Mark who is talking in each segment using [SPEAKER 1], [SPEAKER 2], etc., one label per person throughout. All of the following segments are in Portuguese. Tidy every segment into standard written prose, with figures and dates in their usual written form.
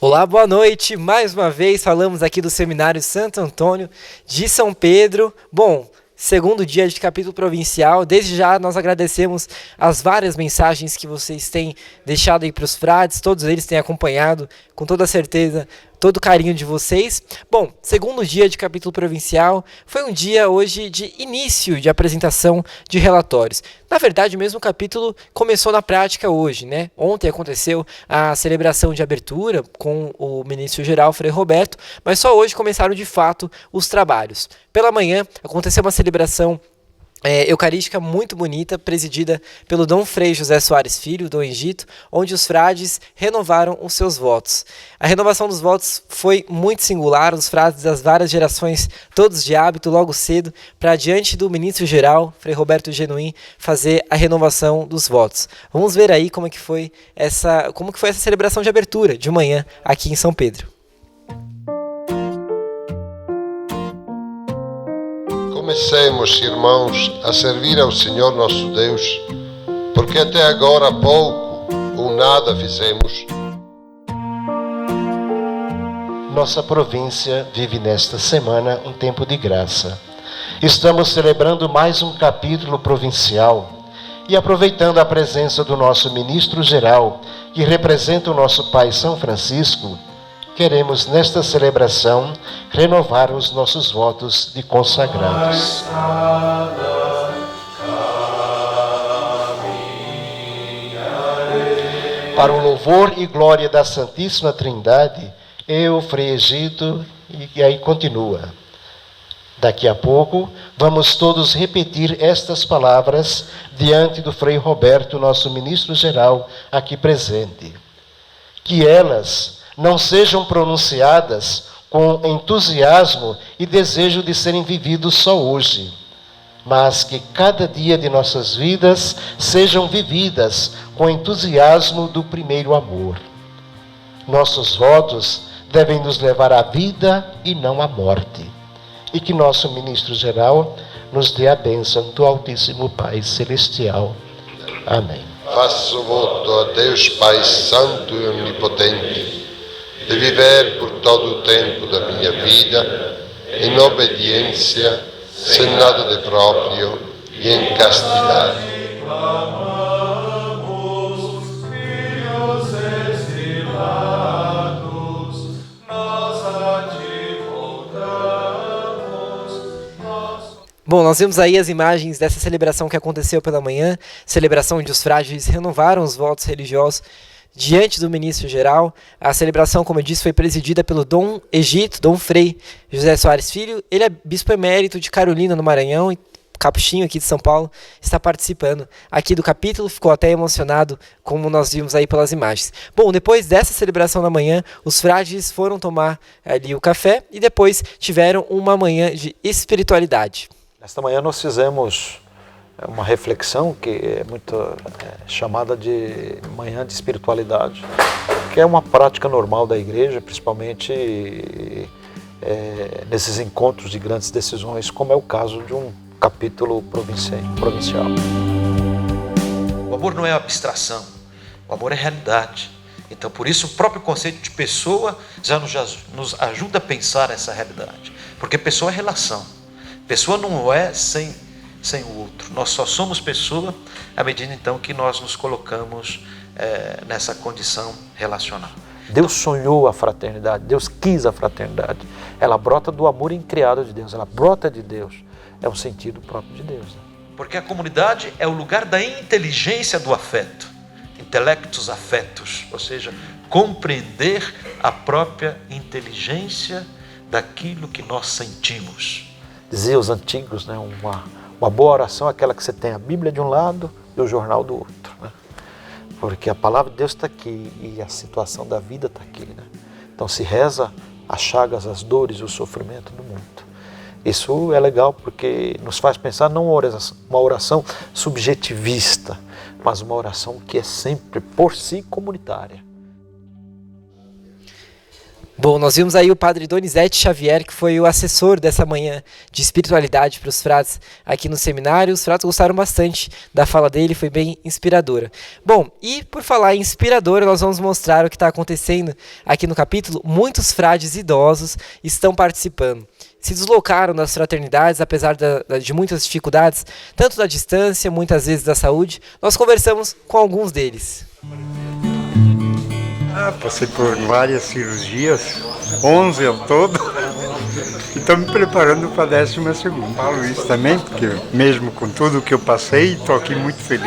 [SPEAKER 1] Olá, boa noite. Mais uma vez falamos aqui do Seminário Santo Antônio de São Pedro. Bom, segundo dia de capítulo provincial. Desde já nós agradecemos as várias mensagens que vocês têm deixado aí para os frades. Todos eles têm acompanhado, com toda certeza, todo o carinho de vocês. Bom, segundo dia de capítulo provincial, foi um dia hoje de início de apresentação de relatórios. Na verdade, o mesmo capítulo começou na prática hoje, né? Ontem aconteceu a celebração de abertura com o ministro-geral, Frei Roberto, mas só hoje começaram de fato os trabalhos. Pela manhã aconteceu uma celebração eucarística muito bonita, presidida pelo Dom Frei José Soares Filho, Dom Egito, onde os frades renovaram os seus votos. A renovação dos votos foi muito singular, os frades das várias gerações, todos de hábito, logo cedo, para diante do ministro-geral, Frei Roberto Genuim, fazer a renovação dos votos. Vamos ver aí como que foi essa celebração de abertura de manhã aqui em São Pedro.
[SPEAKER 2] Comecemos, irmãos, a servir ao Senhor nosso Deus, porque até agora pouco ou nada fizemos.
[SPEAKER 3] Nossa província vive nesta semana um tempo de graça. Estamos celebrando mais um capítulo provincial e aproveitando a presença do nosso ministro-geral, que representa o nosso Pai São Francisco, queremos nesta celebração renovar os nossos votos de consagrados. Para o louvor e glória da Santíssima Trindade, eu, Frei Egito, e aí continua. Daqui a pouco, vamos todos repetir estas palavras diante do Frei Roberto, nosso ministro-geral, aqui presente. Que elas não sejam pronunciadas com entusiasmo e desejo de serem vividos só hoje, mas que cada dia de nossas vidas sejam vividas com entusiasmo do primeiro amor. Nossos votos devem nos levar à vida e não à morte. E que nosso ministro-geral nos dê a bênção do Altíssimo Pai Celestial. Amém.
[SPEAKER 2] Faço voto a Deus Pai Santo e Onipotente, de viver por todo o tempo da minha vida em obediência, sem nada de próprio e em castidade.
[SPEAKER 1] Bom, nós vimos aí as imagens dessa celebração que aconteceu pela manhã, celebração onde os frades renovaram os votos religiosos diante do ministro-geral. A celebração, como eu disse, foi presidida pelo Dom Egito, Dom Frei José Soares Filho. Ele é bispo emérito de Carolina, no Maranhão, e capuchinho aqui de São Paulo, está participando aqui do capítulo, ficou até emocionado, como nós vimos aí pelas imagens. Bom, depois dessa celebração da manhã, os frades foram tomar ali o café e depois tiveram uma manhã de espiritualidade.
[SPEAKER 4] Nesta manhã nós fizemos uma reflexão que é muito chamada de manhã de espiritualidade, que é uma prática normal da igreja, principalmente nesses encontros de grandes decisões, como é o caso de um capítulo provincial.
[SPEAKER 5] O amor não é abstração, o amor é realidade. Então, por isso, o próprio conceito de pessoa já nos ajuda a pensar essa realidade, porque pessoa é relação. Pessoa não é sem o outro. Nós só somos pessoa à medida então que nós nos colocamos nessa condição relacional.
[SPEAKER 4] Deus sonhou a fraternidade, Deus quis a fraternidade. Ela brota do amor incriado de Deus, ela brota de Deus. É um sentido próprio de Deus. Né?
[SPEAKER 5] Porque a comunidade é o lugar da inteligência do afeto, intelectus afetus, ou seja, compreender a própria inteligência daquilo que nós sentimos.
[SPEAKER 4] Diziam os antigos, né? Uma boa oração é aquela que você tem a Bíblia de um lado e o jornal do outro. Né? Porque a palavra de Deus está aqui e a situação da vida está aqui. Né? Então se reza as chagas, as dores e o sofrimento do mundo. Isso é legal porque nos faz pensar não uma oração subjetivista, mas uma oração que é sempre por si comunitária.
[SPEAKER 1] Bom, nós vimos aí o padre Donizete Xavier, que foi o assessor dessa manhã de espiritualidade para os frades aqui no seminário. Os frades gostaram bastante da fala dele, foi bem inspiradora. Bom, e por falar em inspiradora, nós vamos mostrar o que está acontecendo aqui no capítulo. Muitos frades idosos estão participando. Se deslocaram das fraternidades, apesar de muitas dificuldades, tanto da distância, muitas vezes da saúde. Nós conversamos com alguns deles.
[SPEAKER 6] Passei por várias cirurgias, 11 ao todo, e estou me preparando para a 12ª. Falo isso também, porque mesmo com tudo que eu passei, estou aqui muito feliz.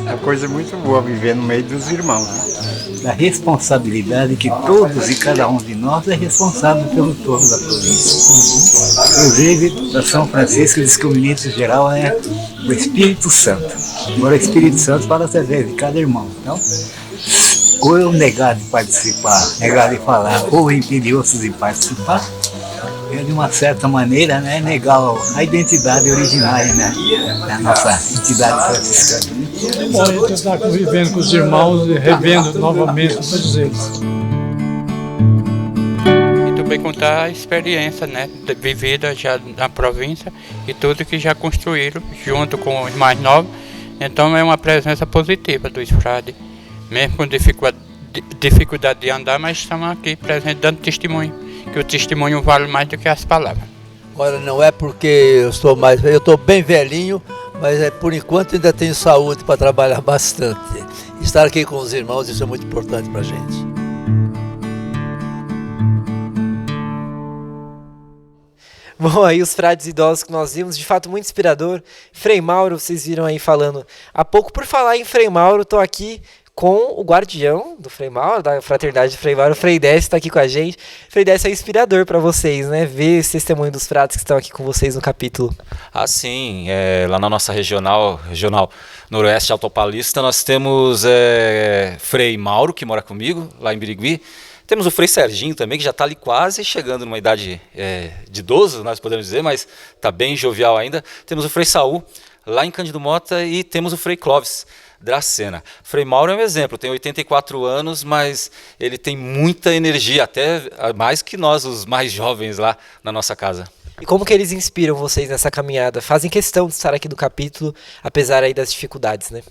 [SPEAKER 6] É uma coisa muito boa viver no meio dos irmãos. Né?
[SPEAKER 7] Da responsabilidade que todos e cada um de nós é responsável pelo todo da província. Inclusive, da São Francisco diz que o ministro geral é o Espírito Santo. Agora o Espírito Santo fala através de cada irmão. Então, ou eu negar de participar, negar de falar, ou impedir outros de participar, é de uma certa maneira, né, negar a identidade originária, né, da nossa entidade franciscana.
[SPEAKER 8] Bom, a gente está convivendo com os irmãos e revendo novamente todos eles.
[SPEAKER 9] E também contar a experiência, né, vivida já na província e tudo que já construíram junto com os mais novos. Então é uma presença positiva dos frades. Mesmo com dificuldade de andar, mas estamos aqui presentes dando testemunho, que o testemunho vale mais do que as palavras.
[SPEAKER 10] Agora não é porque eu estou bem velhinho, mas por enquanto ainda tenho saúde para trabalhar bastante. Estar aqui com os irmãos, isso é muito importante para a gente.
[SPEAKER 1] Bom, aí os frades idosos que nós vimos, de fato muito inspirador. Frei Mauro, vocês viram aí falando há pouco. Por falar em Frei Mauro, estou aqui com o guardião do Frei Mauro, da fraternidade de Frei Mauro, o Frei Décio está aqui com a gente. Frei Décio é inspirador para vocês, né? Ver esse testemunho dos frades que estão aqui com vocês no capítulo.
[SPEAKER 11] Ah, sim. Lá na nossa regional Noroeste Alto Paulista, nós temos Frei Mauro, que mora comigo, lá em Birigui. Temos o Frei Serginho também, que já está ali quase chegando numa idade de idoso, nós podemos dizer, mas está bem jovial ainda. Temos o Frei Saul, lá em Cândido Mota, e temos o Frei Clóvis Dracena. Frei Mauro é um exemplo, tem 84 anos, mas ele tem muita energia, até mais que nós, os mais jovens lá na nossa casa.
[SPEAKER 1] E como que eles inspiram vocês nessa caminhada? Fazem questão de estar aqui no capítulo, apesar aí das dificuldades, né?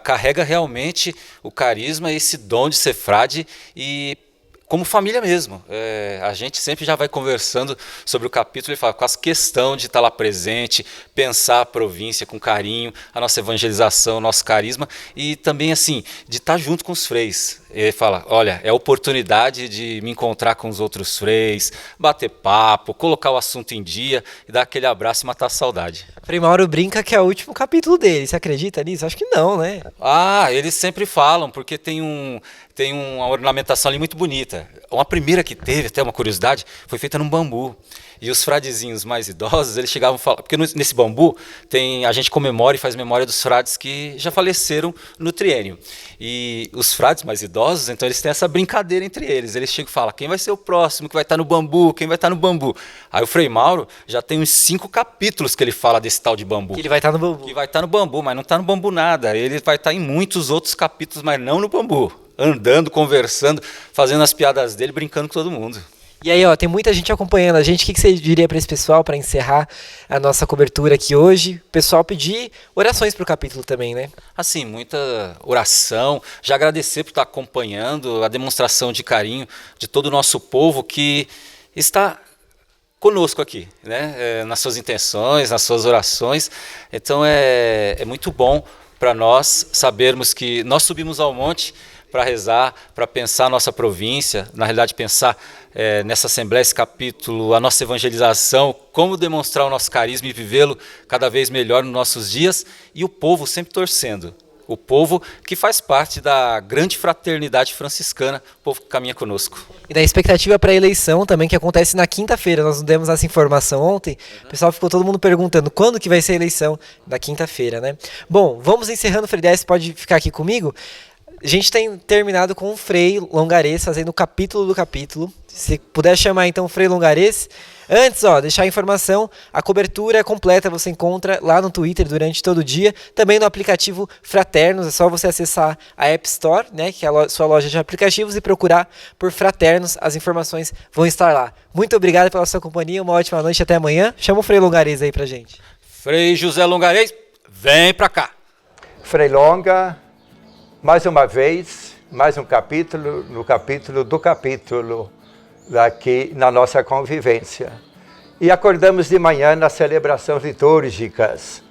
[SPEAKER 11] Carrega realmente o carisma, esse dom de ser frade e como família mesmo. A gente sempre já vai conversando sobre o capítulo e fala com a questão de estar lá presente, pensar a província com carinho, a nossa evangelização, o nosso carisma e também assim, de estar junto com os freis. Ele fala, olha, é a oportunidade de me encontrar com os outros freis, bater papo, colocar o assunto em dia e dar aquele abraço e matar a saudade.
[SPEAKER 1] Frei Mauro brinca que é o último capítulo dele, você acredita nisso? Acho que não, né?
[SPEAKER 11] Eles sempre falam, porque tem uma ornamentação ali muito bonita. Uma primeira que teve, até uma curiosidade, foi feita num bambu. E os fradezinhos mais idosos, eles chegavam a falar, porque nesse bambu a gente comemora e faz memória dos frades que já faleceram no triênio. E os frades mais idosos, então eles têm essa brincadeira entre eles. Eles chegam e falam, quem vai ser o próximo que vai estar no bambu, quem vai estar no bambu. Aí o Frei Mauro já tem uns 5 capítulos que ele fala desse tal de bambu.
[SPEAKER 1] Que ele vai estar no bambu.
[SPEAKER 11] Que vai estar no bambu, mas não está no bambu nada. Ele vai estar em muitos outros capítulos, mas não no bambu. Andando, conversando, fazendo as piadas dele, brincando com todo mundo.
[SPEAKER 1] E aí, tem muita gente acompanhando a gente. O que você diria para esse pessoal, para encerrar a nossa cobertura aqui hoje? O pessoal pedir orações para o capítulo também, né?
[SPEAKER 11] Assim, muita oração. Já agradecer por estar acompanhando a demonstração de carinho de todo o nosso povo que está conosco aqui, né? Nas suas intenções, nas suas orações. Então é muito bom para nós sabermos que nós subimos ao monte para rezar, para pensar a nossa província, na realidade pensar nessa Assembleia, esse capítulo, a nossa evangelização, como demonstrar o nosso carisma e vivê-lo cada vez melhor nos nossos dias, e o povo sempre torcendo. O povo que faz parte da grande fraternidade franciscana, o povo que caminha conosco.
[SPEAKER 1] E da expectativa para a eleição também, que acontece na quinta-feira. Nós não demos essa informação ontem. O pessoal ficou todo mundo perguntando quando que vai ser a eleição da quinta-feira, né? Bom, vamos encerrando. O Frei Décio pode ficar aqui comigo. A gente tem terminado com o Frei Longarês, fazendo o capítulo do capítulo. Se puder chamar então o Frei Longarês. Antes, deixar a informação, a cobertura completa você encontra lá no Twitter durante todo o dia, também no aplicativo Fraternos, é só você acessar a App Store, né, que é a sua loja de aplicativos, e procurar por Fraternos, as informações vão estar lá. Muito obrigado pela sua companhia, uma ótima noite, até amanhã. Chama o Frei Longarês aí pra gente.
[SPEAKER 11] Frei José Longarês, vem pra cá.
[SPEAKER 12] Frei Longa, mais uma vez, mais um capítulo, no capítulo do capítulo, aqui na nossa convivência. E acordamos de manhã nas celebrações litúrgicas,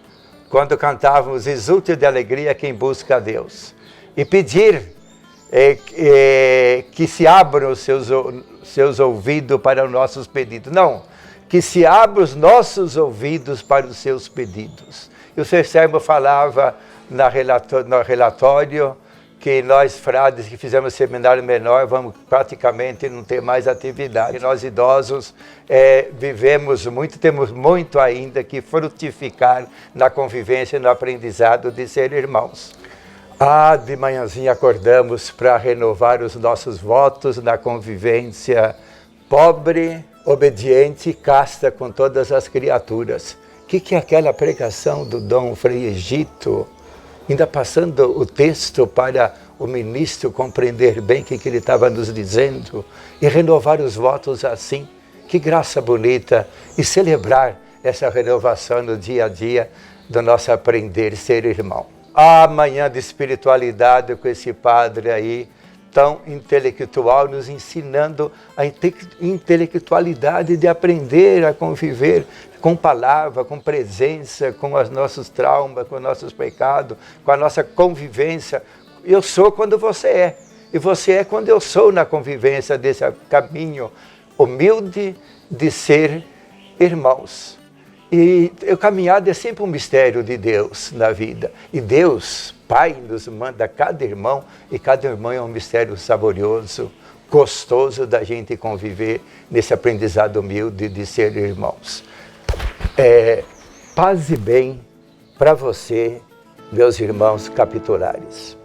[SPEAKER 12] quando cantávamos Exulte de alegria quem busca a Deus. E pedir que se abram os seus ouvidos para os nossos pedidos. Não, que se abram os nossos ouvidos para os seus pedidos. E o Sr. Sermo falava no relatório que nós, frades, que fizemos seminário menor, vamos praticamente não ter mais atividade. Nós, idosos, vivemos muito, temos muito ainda que frutificar na convivência e no aprendizado de ser irmãos. De manhãzinha acordamos para renovar os nossos votos na convivência pobre, obediente e casta com todas as criaturas. O que é aquela pregação do Dom Frei Egito? Ainda passando o texto para o ministro compreender bem o que ele estava nos dizendo e renovar os votos assim. Que graça bonita! E celebrar essa renovação no dia a dia do nosso aprender ser irmão. Amanhã de espiritualidade com esse padre aí, tão intelectual, nos ensinando a intelectualidade de aprender a conviver com palavra, com presença, com os nossos traumas, com os nossos pecados, com a nossa convivência. Eu sou quando você é, e você é quando eu sou na convivência desse caminho humilde de ser irmãos. E o caminhado é sempre um mistério de Deus na vida. E Deus, Pai, nos manda cada irmão, e cada irmão é um mistério saborioso, gostoso da gente conviver nesse aprendizado humilde de ser irmãos. Paz e bem para você, meus irmãos capitulares.